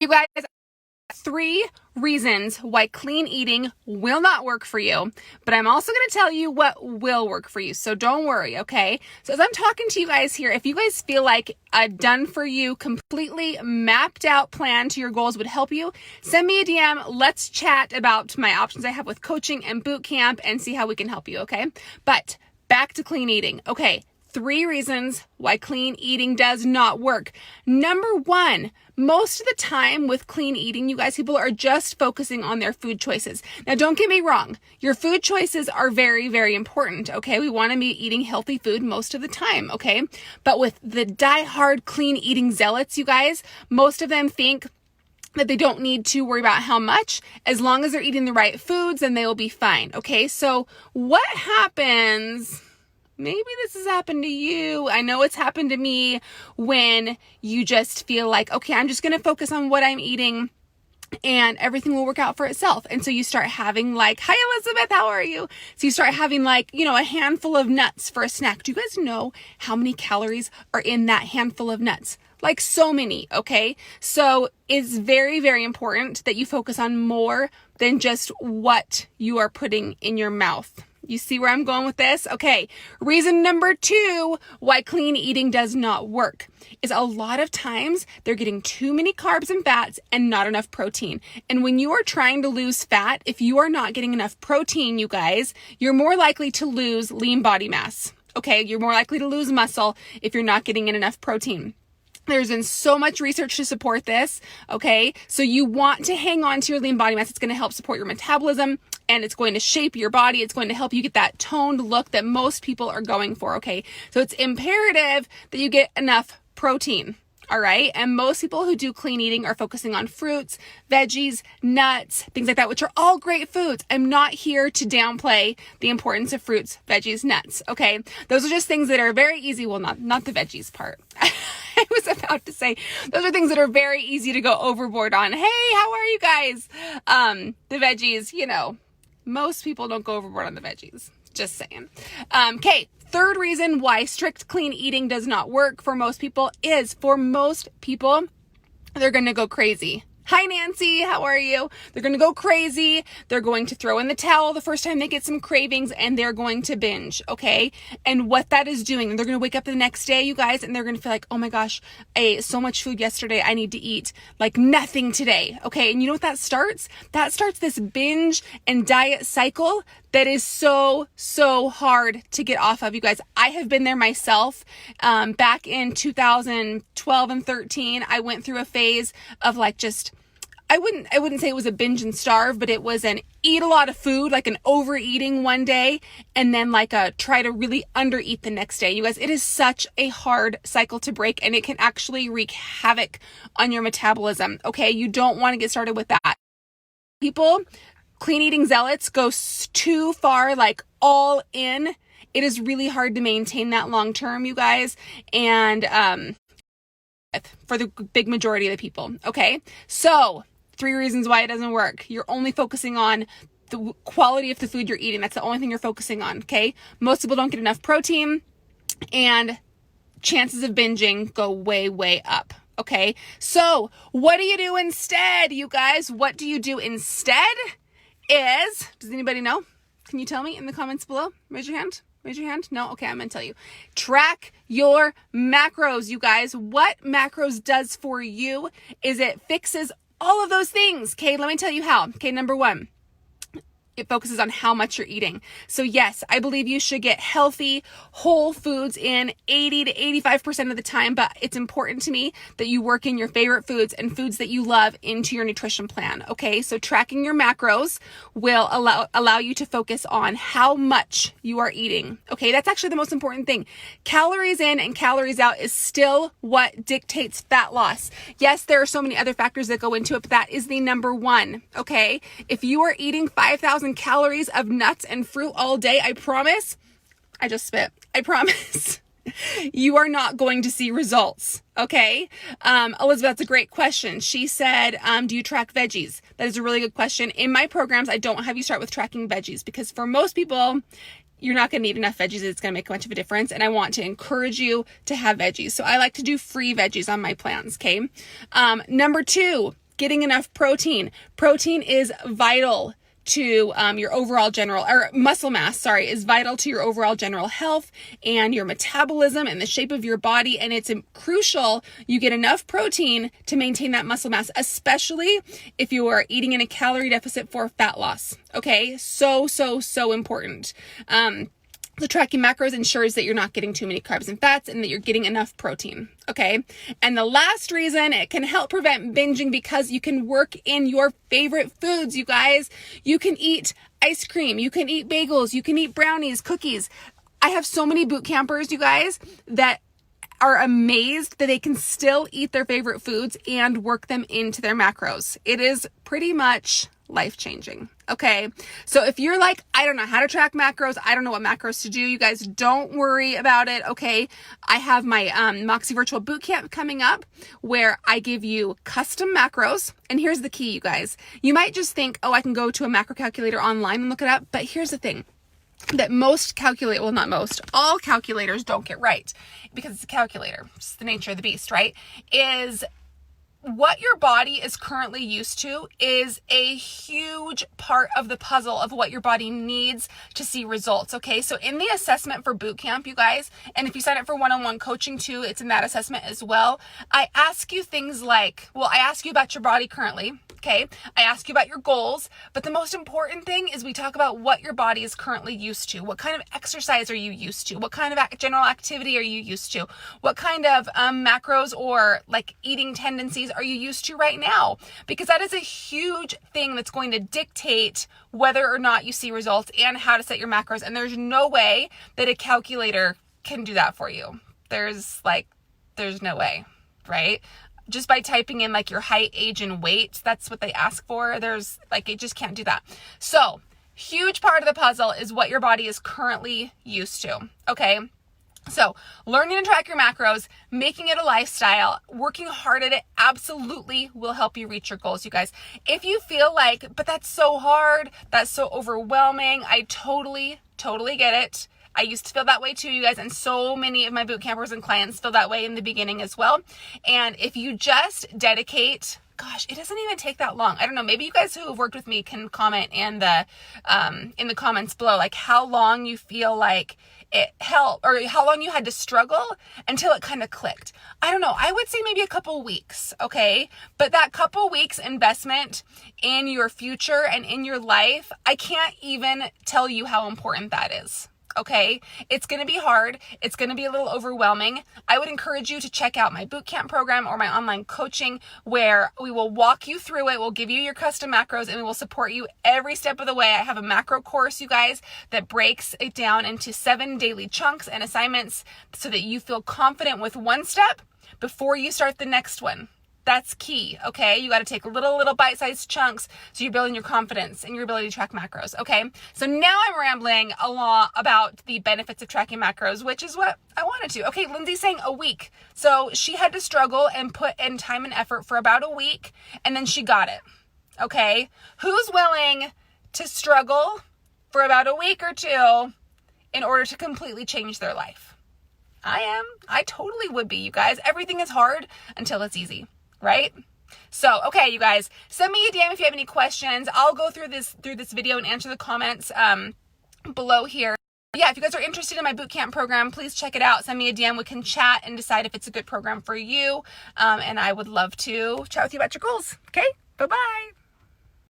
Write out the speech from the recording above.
You guys, 3 reasons why clean eating will not work for you, but I'm also going to tell you what will work for you. So don't worry, okay? So as I'm talking to you guys here, if you guys feel like a done for you, completely mapped out plan to your goals would help you, send me a DM. Let's chat about my options I have with coaching and boot camp and see how we can help you, okay? But back to clean eating. Okay. 3 reasons why clean eating does not work. Number 1, most of the time with clean eating, you guys, people are just focusing on their food choices. Now, don't get me wrong. Your food choices are very, very important, okay? We want to be eating healthy food most of the time, okay? But with the die-hard clean eating zealots, you guys, most of them think that they don't need to worry about how much. As long as they're eating the right foods, then they will be fine, okay? So what happens... Maybe this has happened to you. I know it's happened to me when you just feel like, okay, I'm just going to focus on what I'm eating and everything will work out for itself. And so you start having like, hi, Elizabeth, how are you? So you start having like, a handful of nuts for a snack. Do you guys know how many calories are in that handful of nuts? Like so many, okay? So it's very, very important that you focus on more than just what you are putting in your mouth. You see where I'm going with this? Okay. Reason number 2 why clean eating does not work is a lot of times they're getting too many carbs and fats and not enough protein. And when you are trying to lose fat, if you are not getting enough protein, you guys, you're more likely to lose lean body mass. Okay. You're more likely to lose muscle if you're not getting in enough protein. There's been so much research to support this, okay? So you want to hang on to your lean body mass. It's going to help support your metabolism and it's going to shape your body. It's going to help you get that toned look that most people are going for, okay? So it's imperative that you get enough protein, all right? And most people who do clean eating are focusing on fruits, veggies, nuts, things like that, which are all great foods. I'm not here to downplay the importance of fruits, veggies, nuts, okay? Those are just things that are very easy. Well, not the veggies part. I was about to say, those are things that are very easy to go overboard on. Hey, how are you guys? The veggies, most people don't go overboard on the veggies. Just saying. Okay. 3rd reason why strict clean eating does not work for most people is for most people, they're going to go crazy. Hi, Nancy. How are you? They're going to go crazy. They're going to throw in the towel the first time they get some cravings and they're going to binge. Okay. And what that is doing, they're going to wake up the next day, you guys, and they're going to feel like, oh my gosh, I ate so much food yesterday. I need to eat like nothing today. Okay. And you know what that starts? That starts this binge and diet cycle that is so, so hard to get off of, you guys. I have been there myself. Back in 2012 and 13, I went through a phase of like just, I wouldn't say it was a binge and starve, but it was an eat a lot of food, like an overeating one day, and then like a try to really undereat the next day. You guys, it is such a hard cycle to break and it can actually wreak havoc on your metabolism. Okay. You don't want to get started with that. Clean eating zealots go too far, like all in. It is really hard to maintain that long term, you guys. And for the big majority of the people. Okay. So 3 reasons why it doesn't work. You're only focusing on the quality of the food you're eating. That's the only thing you're focusing on. Okay. Most people don't get enough protein and chances of binging go way, way up. Okay. So what do you do instead, you guys? What do you do instead? Does anybody know? Can you tell me in the comments below? Raise your hand. No? Okay, I'm going to tell you. Track your macros, you guys. What macros does for you is it fixes all of those things. Okay, let me tell you how. Okay, number 1. It focuses on how much you're eating. So yes, I believe you should get healthy, whole foods in 80 to 85% of the time, but it's important to me that you work in your favorite foods and foods that you love into your nutrition plan. Okay. So tracking your macros will allow you to focus on how much you are eating. Okay. That's actually the most important thing. Calories in and calories out is still what dictates fat loss. Yes, there are so many other factors that go into it, but that is the number 1. Okay. If you are eating 5,000 calories of nuts and fruit all day, I promise, I just spit. I promise you are not going to see results. Okay. Elizabeth, that's a great question. She said, do you track veggies? That is a really good question. In my programs, I don't have you start with tracking veggies because for most people, you're not going to need enough veggies. It's going to make much of a difference. And I want to encourage you to have veggies. So I like to do free veggies on my plans. Okay. Number 2, getting enough protein. Protein is vital to your overall muscle mass, is vital to your overall general health and your metabolism and the shape of your body. And it's crucial you get enough protein to maintain that muscle mass, especially if you are eating in a calorie deficit for fat loss. Okay, so important. The tracking macros ensures that you're not getting too many carbs and fats and that you're getting enough protein, okay? And the last reason, it can help prevent binging because you can work in your favorite foods, you guys. You can eat ice cream, you can eat bagels, you can eat brownies, cookies. I have so many boot campers, you guys, that are amazed that they can still eat their favorite foods and work them into their macros. It is pretty much life-changing. Okay. So if you're like, I don't know how to track macros, I don't know what macros to do, you guys, don't worry about it. Okay. I have my Moxie Virtual Bootcamp coming up where I give you custom macros. And here's the key, you guys. You might just think, oh, I can go to a macro calculator online and look it up. But here's the thing that all calculators don't get right because it's a calculator. It's the nature of the beast, right? Is what your body is currently used to is a huge part of the puzzle of what your body needs to see results. Okay. So in the assessment for boot camp, you guys, and if you sign up for one-on-one coaching too, it's in that assessment as well. I ask you things like, I ask you about your body currently. Okay. I ask you about your goals, but the most important thing is we talk about what your body is currently used to. What kind of exercise are you used to? What kind of general activity are you used to? What kind of macros or like eating tendencies are you used to right now? Because that is a huge thing that's going to dictate whether or not you see results and how to set your macros. And there's no way that a calculator can do that for you. There's no way, right? Just by typing in like your height, age, and weight, that's what they ask for. It just can't do that. So huge part of the puzzle is what your body is currently used to. Okay. So learning to track your macros, making it a lifestyle, working hard at it absolutely will help you reach your goals, you guys. If you feel like, but that's so hard, that's so overwhelming, I totally get it. I used to feel that way too, you guys, and so many of my boot campers and clients feel that way in the beginning as well. And if you just dedicate, gosh, it doesn't even take that long. I don't know, maybe you guys who have worked with me can comment in the comments below, like how long you feel like it helped or how long you had to struggle until it kind of clicked. I don't know. I would say maybe a couple weeks. Okay. But that couple weeks investment in your future and in your life, I can't even tell you how important that is. Okay. It's going to be hard. It's going to be a little overwhelming. I would encourage you to check out my bootcamp program or my online coaching where we will walk you through it. We'll give you your custom macros and we will support you every step of the way. I have a macro course, you guys, that breaks it down into 7 daily chunks and assignments so that you feel confident with one step before you start the next one. That's key, okay? You got to take little bite-sized chunks so you're building your confidence and your ability to track macros, okay? So now I'm rambling a lot about the benefits of tracking macros, which is what I wanted to. Okay, Lindsay's saying a week. So she had to struggle and put in time and effort for about a week, and then she got it, okay? Who's willing to struggle for about a week or two in order to completely change their life? I am. I totally would be, you guys. Everything is hard until it's easy. Right? So, okay, you guys, send me a DM if you have any questions. I'll go through this video and answer the comments below here. Yeah, if you guys are interested in my bootcamp program, please check it out. Send me a DM. We can chat and decide if it's a good program for you. And I would love to chat with you about your goals. Okay? Bye-bye.